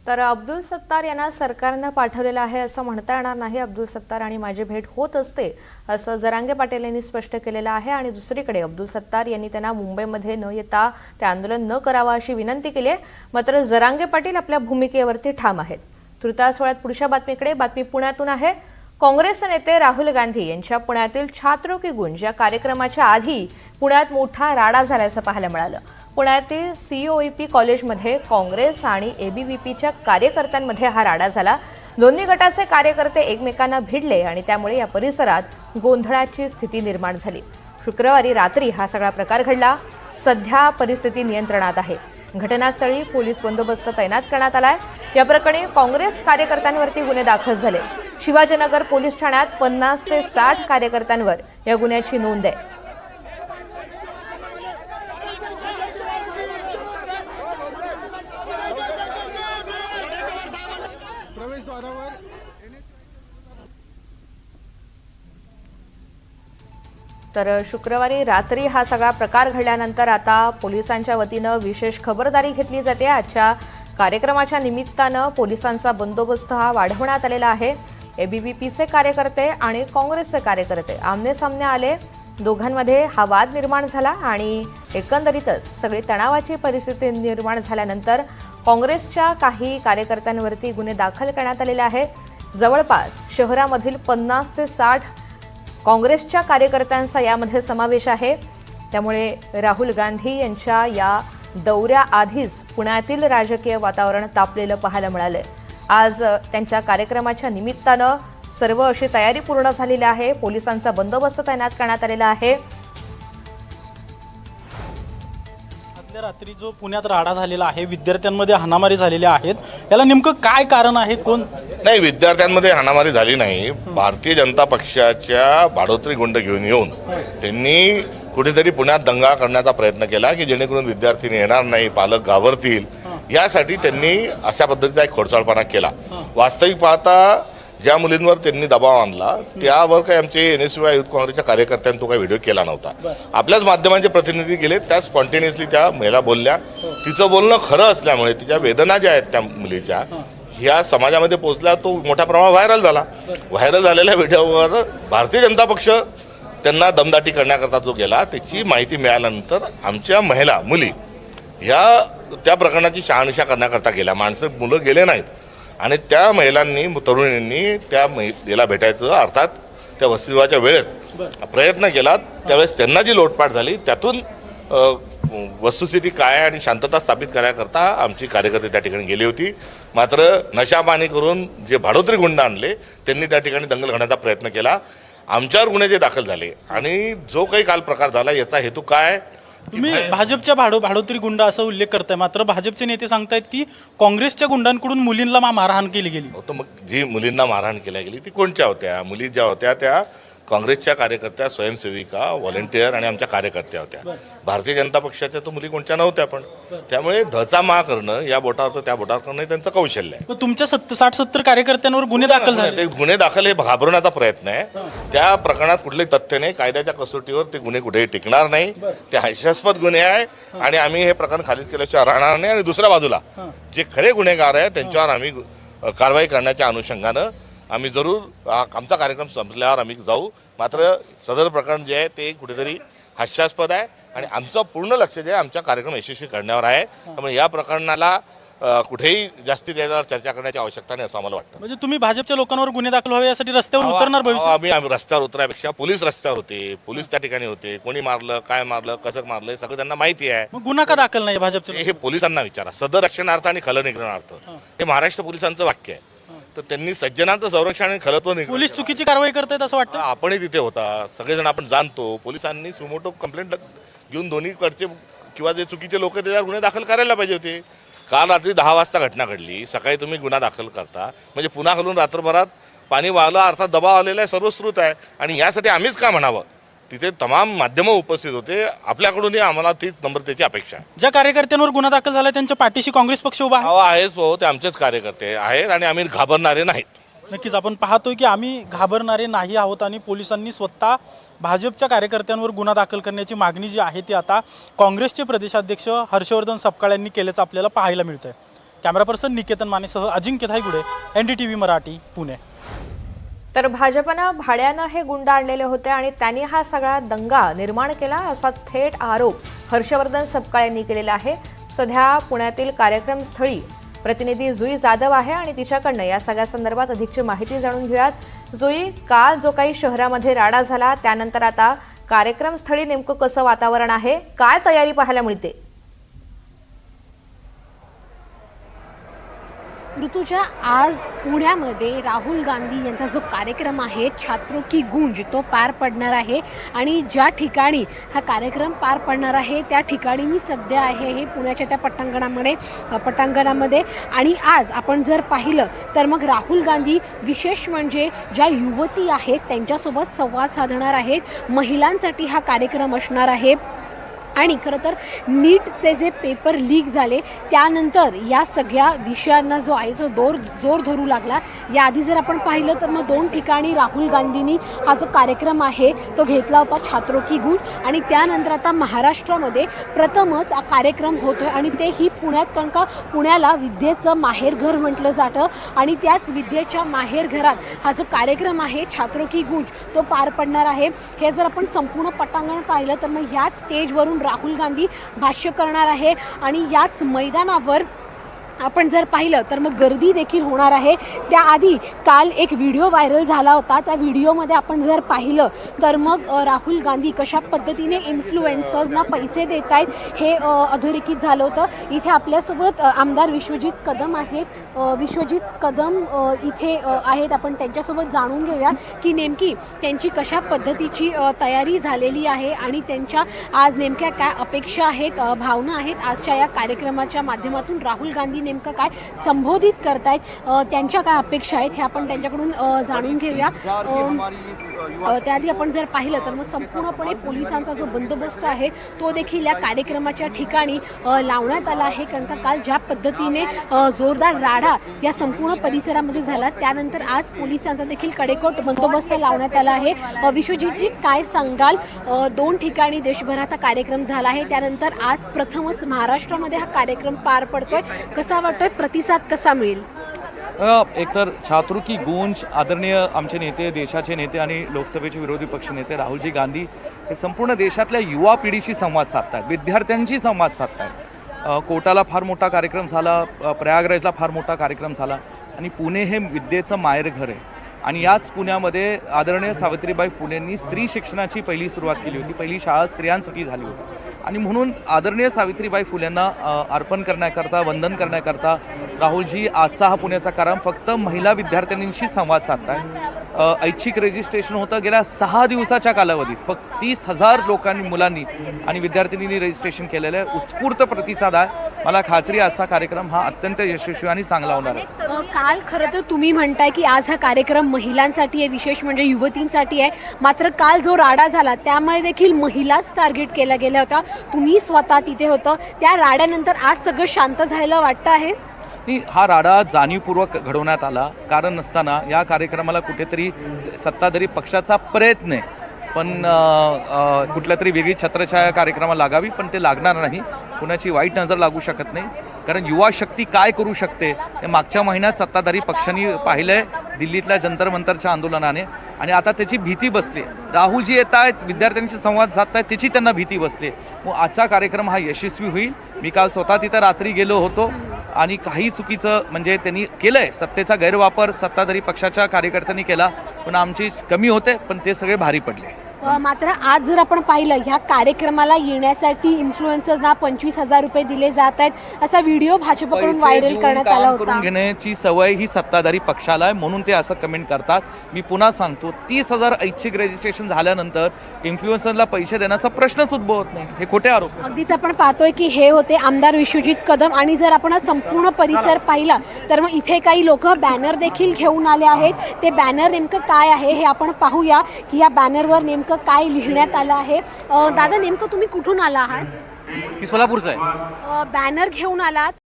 तर अब्दुल सत्तार यांना सरकारनं पाठवलेलं आहे असं म्हणता येणार नाही। अब्दुल सत्तार आणि माझी भेट होत असते असं जरांगे पाटील यांनी स्पष्ट केलेलं आहे। आणि दुसरीकडे अब्दुल सत्तार यांनी त्यांना मुंबईमध्ये न येता ते आंदोलन न करावं अशी विनंती केली आहे। मात्र जरांगे पाटील आपल्या भूमिकेवरती ठाम आहेत। तुर्तास वळत पुढच्या बातमीकडे। बातमी पुण्यातून आहे। काँग्रेस नेते राहुल गांधी यांच्या पुण्यातील छात्रों की गुंज या कार्यक्रमाच्या आधी पुण्यात मोठा राडा झाल्याचं पाहायला मिळालं। पुण्यातील COEP कॉलेजमध्ये काँग्रेस आणि ABVPच्या कार्यकर्त्यांमध्ये हा राडा झाला। दोन्ही गटाचे कार्यकर्ते एकमेकांना भिडले आणि त्यामुळे या परिसरात गोंधळाची स्थिती निर्माण झाली। शुक्रवारी रात्री हा सगळा प्रकार घडला। सध्या परिस्थिती नियंत्रणात आहे। घटनास्थळी पोलीस बंदोबस्त तैनात करण्यात आलाय। या प्रकरणी काँग्रेस कार्यकर्त्यांवरती गुन्हे दाखल झाले। शिवाजीनगर पोलीस ठाण्यात 50 ते 60 कार्यकर्त्यांवर या गुन्ह्याची नोंद आहे। तर शुक्रवारी रात्री हा सगळा प्रकार घडल्यानंतर आता पोलिसांच्या वतीनं विशेष खबरदारी घेतली जाते। आजच्या कार्यक्रमाच्या निमित्तानं पोलिसांचा बंदोबस्त हा वाढवण्यात आलेला आहे। ABVPचे कार्यकर्ते आणि काँग्रेसचे कार्यकर्ते आमने सामने आले। दोघांमध्ये हा वाद निर्माण झाला आणि एकंदरीतच सगळी तणावाची परिस्थिती निर्माण झाल्यानंतर काँग्रेसच्या काही कार्यकर्त्यांवरती गुन्हे दाखल करण्यात आलेले आहेत। जवळपास शहरामधील 50 ते 60 काँग्रेसच्या कार्यकर्त्यांचा यामध्ये समावेश आहे। त्यामुळे राहुल गांधी यांच्या या दौऱ्याआधीच पुण्यातील राजकीय वातावरण तापलेलं पाहायला मिळालंय। आज त्यांच्या कार्यक्रमाच्या निमित्तानं सर्व अशी तयारी पूर्ण झालेली आहे। पोलिसांचा बंदोबस्त तैनात करण्यात आलेला आहे। रात्री जो पुण्यात राडा झालेला आहे, विद्यार्थ्यांमध्ये हाणामारी झालेल्या आहेत, याला नेमकं काय कारण आहे? कोण नाही, विद्यार्थ्यांमध्ये हाणामारी झाली नाही। भारतीय जनता पक्षाच्या भाडोत्री गुंड घेऊन येऊन त्यांनी कुठेतरी पुण्यात दंगा करण्याचा प्रयत्न केला की जेणेकरून विद्यार्थी येणार नाही, पालक घाबरतील, यासाठी त्यांनी अशा पद्धतीचा एक खोडसाळपणा केला। वास्तविक पाहता ज्या मुलींवर त्यांनी दबाव आणला त्यावर काही आमचे NSY युथ काँग्रेसच्या कार्यकर्त्यांनी तो काही व्हिडिओ केला नव्हता। आपल्याच माध्यमांचे प्रतिनिधी गेले, त्या स्पॉन्टेनियसली त्या महिला बोलल्या। तिचं बोलणं खरं असल्यामुळे तिच्या वेदना ज्या आहेत त्या मुलीच्या ह्या समाजामध्ये पोहोचल्या, तो मोठ्या प्रमाणात व्हायरल झाला। व्हायरल झालेल्या व्हिडिओवर भारतीय जनता पक्ष त्यांना दमदाटी करण्याकरता जो गेला त्याची माहिती मिळाल्यानंतर आमच्या महिला मुली ह्या त्या प्रकरणाची शहानिशा करण्याकरता गेल्या। मुलं गेले नाहीत आणि त्या महिलांनी तरुणींनी त्या महिलेला भेटायचं अर्थात त्या वसतिगृहाच्या वेळेत प्रयत्न केला। त्यावेळेस त्यांना जी लोटपाट झाली त्यातून वस्तुस्थिती काय आणि शांतता स्थापित करण्याकरता आमची कार्यकर्ते त्या ठिकाणी गेली होती। मात्र नशापाणी करून जे भाडोत्री गुंड आणले त्यांनी त्या ठिकाणी दंगल घडण्याचा प्रयत्न केला। आमच्यावर गुन्हे जे दाखल झाले आणि जो काही काल प्रकार झाला याचा हेतू काय? तुम्ही भाजपच्या भाडोत्री गुंड असा उल्लेख करताय, मात्र भाजपचे नेते सांगतायत की काँग्रेसच्या गुंडांकडून मुलींना मारहाण केली गेली। तर मग जी मुलींना मारहाण केल्या गेली ती कोणत्या होत्या? मुली ज्या होत्या त्या काँग्रेसच्या कार्यकर्त्या, स्वयंसेविका, व्हॉलेंटियर आणि आमच्या कार्यकर्त्या होत्या। भारतीय जनता पक्षाच्या तर मुली कोणत्या नव्हत्या। पण त्यामुळे धचा मा करणं, या बोटावर त्या बोटावर करणं हे त्यांचं कौशल्य आहे। तुमच्या 60-70 कार्यकर्त्यांवर गुन्हे दाखल झाले। ते गुन्हे दाखल हे घाबरवण्याचा प्रयत्न आहे। त्या प्रकरणात कुठलेही तथ्य नाही। कायद्याच्या कसोटीवर ते गुन्हे कुठेही टिकणार नाही। ते हास्यास्पद गुन्हे आहे आणि आम्ही हे प्रकरण खालीच केल्याशिवाय राहणार नाही। आणि दुसऱ्या बाजूला जे खरे गुन्हेगार आहेत त्यांच्यावर आम्ही कारवाई करण्याच्या अनुषंगानं आम्ही जरूर आमचा कार्यक्रम संपल्यावर आम्ही जाऊ। मात्र सदर प्रकरण जे आहे ते कुठेतरी हास्यास्पद आहे आणि आमचं पूर्ण लक्ष जे आहे आमच्या कार्यक्रम यशस्वी करण्यावर आहे। त्यामुळे या प्रकरणाला कुठेही जास्तीत याच्यावर चर्चा करण्याची आवश्यकता नाही असं आम्हाला वाटतं। म्हणजे तुम्ही भाजपच्या लोकांवर गुन्हे दाखल व्हावे यासाठी रस्त्यावर उतरणार भविष्यात? आम्ही रस्त्यावर उतरण्यापेक्षा पोलीस रस्त्यावर होते, पोलीस त्या ठिकाणी होते। कोणी मारलं, काय मारलं, कसं मारलं हे सगळं त्यांना माहिती आहे। मग गुन्हा का दाखल नाही भाजपच्या? हे पोलिसांना विचारा। सदर रक्षणार्थ आणि खलनिग्रहणार्थ हे महाराष्ट्र पोलिसांचं वाक्य आहे। तर त्यांनी सज्जनांचं संरक्षण आणि खलत्व पोलीस चुकीची कारवाई करतायत असं वाटतं? आपणही तिथे होता, सगळेजण आपण जाणतो। पोलिसांनी सुमोटो कंप्लेंट घेऊन दोन्हीकडचे किंवा जे चुकीचे लोक त्याच्यावर गुन्हे दाखल करायला पाहिजे होते। काल रात्री 10 वाजता घटना घडली, सकाळी तुम्ही गुन्हा दाखल करता म्हणजे पुन्हा घालून रात्रभरात पाणी वाहलं, अर्थात दबाव आलेला आहे, सर्वश्रुत आहे। आणि यासाठी आम्हीच का म्हणावं? तिथे तमाम माध्यमं उपस्थित होते, आपल्याकडूनही आम्हाला तीच नम्रतेची अपेक्षा आहे। ज्या कार्यकर्त्यांवर गुन्हा दाखल झाला त्यांच्या पाठीशी काँग्रेस पक्ष उभा आहेच हो, ते आमचेच कार्यकर्ते आहेत आणि आम्ही घाबरणारे नाहीत। नक्कीच आपण पाहतोय की आम्ही घाबरणारे नाही आहोत आणि पोलिसांनी स्वतः भाजपच्या कार्यकर्त्यांवर गुन्हा दाखल करण्याची मागणी जी आहे ती आता काँग्रेसचे प्रदेशाध्यक्ष हर्षवर्धन सपकाळ यांनी केल्याचं आपल्याला पाहायला मिळतंय। कॅमेरा पर्सन निकेतन मानेसह अजिंक्य धायगुडे, NDTV मराठी, पुणे. तर भाजपनं भाड्यानं हे गुंड आणलेले होते आणि त्यांनी हा सगळा दंगा निर्माण केला असा थेट आरोप हर्षवर्धन सपकाळ यांनी केलेला आहे. सध्या पुण्यातील कार्यक्रमस्थळी प्रतिनिधी जुई जाधव आहे आणि तिच्याकडनं या सगळ्या संदर्भात अधिकची माहिती जाणून घेऊयात. जुई, काल जो काही शहरामध्ये राडा झाला त्यानंतर आता कार्यक्रमस्थळी नेमकं कसं वातावरण आहे, काय तयारी पाहायला मिळते? ऋतुजा, आज पुण्यामध्ये राहुल गांधी यांचा जो कार्यक्रम आहे छात्रों की गूंज तो पार पडणार आहे आणि ज्या ठिकाणी हा कार्यक्रम पार पडणार आहे त्या ठिकाणी मी सध्या आहे हे पुण्याच्या त्या पटांगणामध्ये आणि आज आपण जर पाहिलं तर मग राहुल गांधी विशेष म्हणजे ज्या युवती आहेत त्यांच्यासोबत संवाद साधणार आहेत. महिलांसाठी हा कार्यक्रम असणार आहे आणि खरं तर नीटचे जे पेपर लीक झाले त्यानंतर या सगळ्या विषयांना जो आहे जो जोर धरू लागला. याआधी जर आपण पाहिलं तर मग 2 ठिकाणी राहुल गांधींनी हा जो कार्यक्रम आहे तो घेतला होता छात्रों की गूंज आणि त्यानंतर आता महाराष्ट्रामध्ये प्रथमच हा कार्यक्रम होतोय आणि तेही पुण्यात, कारण का पुण्याला विद्येचं माहेरघर म्हटलं जातं आणि त्याच विद्येच्या माहेरघरात हा जो कार्यक्रम आहे छात्रों की गूंज तो पार पडणार आहे. हे जर आपण संपूर्ण पटांगण पाहिलं तर मग ह्याच स्टेजवरून राहुल गांधी भाष्य करणार आहे आणि याच मैदानावर आपण जर पाहिलं तर मग गर्दी देखील होणार आहे. त्याआधी काल एक व्हिडिओ व्हायरल झाला होता. त्या व्हिडिओमध्ये आपण जर पाहिलं तर मग राहुल गांधी कशा पद्धतीने इन्फ्लुएन्सर्सना पैसे देत आहेत हे अधोरेखित झालं होतं. इथे आपल्यासोबत आमदार विश्वजित कदम आहेत. विश्वजित कदम इथे आहेत. आपण त्यांच्यासोबत जाणून घेऊया की नेमकी त्यांची कशा पद्धतीची तयारी झालेली आहे आणि त्यांच्या आज नेमक्या काय अपेक्षा आहेत, भावना आहेत आजच्या या कार्यक्रमाच्या माध्यमातून. राहुल गांधी नेमकं काय संबोधित करतायत, त्यांच्या काय अपेक्षा आहेत हे आपण त्यांच्याकडून जाणून घेऊया. त्याआधी आपण जर पाहिलं तर मग संपूर्णपणे पोलिसांचा जो बंदोबस्त आहे तो देखील या कार्यक्रमाच्या ठिकाणी लावण्यात आला आहे. कारण का काल ज्या पद्धतीने जोरदार राडा या संपूर्ण परिसरामध्ये झाला त्यानंतर आज पोलिसांचा देखील कडेकोट बंदोबस्त लावण्यात आला आहे. विश्वजितजी, काय सांगाल? 2 ठिकाणी देशभरात हा कार्यक्रम झाला आहे त्यानंतर आज प्रथमच महाराष्ट्रामध्ये हा कार्यक्रम पार पडतोय. कसा वाटतोय, प्रतिसाद कसा मिळेल? एकतर छात्रों की गूंज आदरणीय आमचे नेते, देशाचे नेते आणि लोकसभेचे विरोधी पक्षनेते राहुलजी गांधी हे संपूर्ण देशातल्या युवा पिढीशी संवाद साधतात, विद्यार्थ्यांशी संवाद साधतात. कोटाला फार मोठा कार्यक्रम झाला, प्रयागराजला फार मोठा कार्यक्रम झाला आणि पुणे हे विद्येचं माहेरघर आहे आणि याच पुण्यामध्ये आदरणीय सावित्रीबाई फुलेंनी स्त्री शिक्षणाची पहिली सुरुवात केली होती. पहिली शाळा स्त्रियांसाठी झाली होती आणि म्हणून आदरणीय सावित्रीबाई फुलेंना अर्पण करण्याकरता, वंदन करण्याकरता राहुलजी आजचा हा पुण्याचा कार्यक्रम फक्त महिला विद्यार्थ्यांशी संवाद साधताय. ऐच्छिक रजिस्ट्रेशन होतं गेल्या 6 दिवसाच्या कालावधीत. फक्त 30,000 लोकांनी, मुलांनी आणि विद्यार्थिनींनी रजिस्ट्रेशन केलेलं आहे. उत्स्फूर्त प्रतिसाद आहे. मला खात्री आजचा कार्यक्रम हा अत्यंत यशस्वी आणि चांगला होणार आहे. काल खरं तर तुम्ही म्हणताय की आज हा कार्यक्रम महिलांसाठी आहे, विशेष म्हणजे युवतींसाठी आहे. मात्र काल जो राडा झाला त्यामुळे देखील महिलाच टार्गेट केला गेला होता. तुम्ही स्वतः तिथे होतं. त्या राड्यानंतर आज सगळं शांत झालेलं वाटतं आहे? हा राडा जाणीवपूर्वक घडवण्यात आला. कारण नसताना या कार्यक्रमाला कुठेतरी सत्ताधारी पक्षाचा प्रयत्न आहे, पण कुठल्या तरी वेगळी छत्रछाया कार्यक्रमाला लागावी, पण ते लागणार नाही. कुणाची वाईट नजर लागू शकत नाही. कारण युवा शक्ती काय करू शकते हे मागच्या महिन्यात सत्ताधारी पक्षांनी पाहिलं आहे दिल्लीतल्या जंतर मंतरच्या आंदोलनाने आणि आता त्याची भीती बसली. राहुलजी येत आहेत, विद्यार्थ्यांशी संवाद साधत आहेत, त्याची त्यांना भीती बसली. मग आजचा कार्यक्रम हा यशस्वी होईल. मी काल स्वतः तिथं रात्री गेलो होतो आणि काही चुकीचं म्हणजे त्यांनी केलं आहे, सत्तेचा गैरवापर सत्ताधारी पक्षाच्या कार्यकर्त्यांनी केला, पण आमची कमी होते, पण ते सगळे भारी पडले. मात्र आज जर आपण पाहिलं ह्या कार्यक्रमाला येण्यासाठी इन्फ्लुएन्सर्सना 25,000 रुपये दिले जात आहेत असा व्हिडिओ भाजपकडून व्हायरल करण्यात आला होता. करून घेण्याची सवय ही सत्ताधारी पक्षाला आहे म्हणून ते असं कमेंट करतात. मी पुन्हा सांगतो, 30,000 ऐच्छिक रजिस्ट्रेशन झाल्यानंतर इन्फ्लुएन्सरला पैसे देण्याचा प्रश्नच उद्भवत नाही. हे खोटे आरोप. अगदीच आपण पाहतोय की हे होते आमदार विश्वजित कदम आणि जर आपण संपूर्ण परिसर पाहिला तर मग इथे काही लोक बॅनर देखील घेऊन आले आहेत. ते बॅनर नेमकं काय आहे हे आपण पाहूया की या बॅनरवर नेमकं काय लिहिण्यात आलं आहे. दादा, नेमकं तुम्ही कुठून आला आहात? मी सोलापूरचा आहे. बॅनर घेऊन आलात.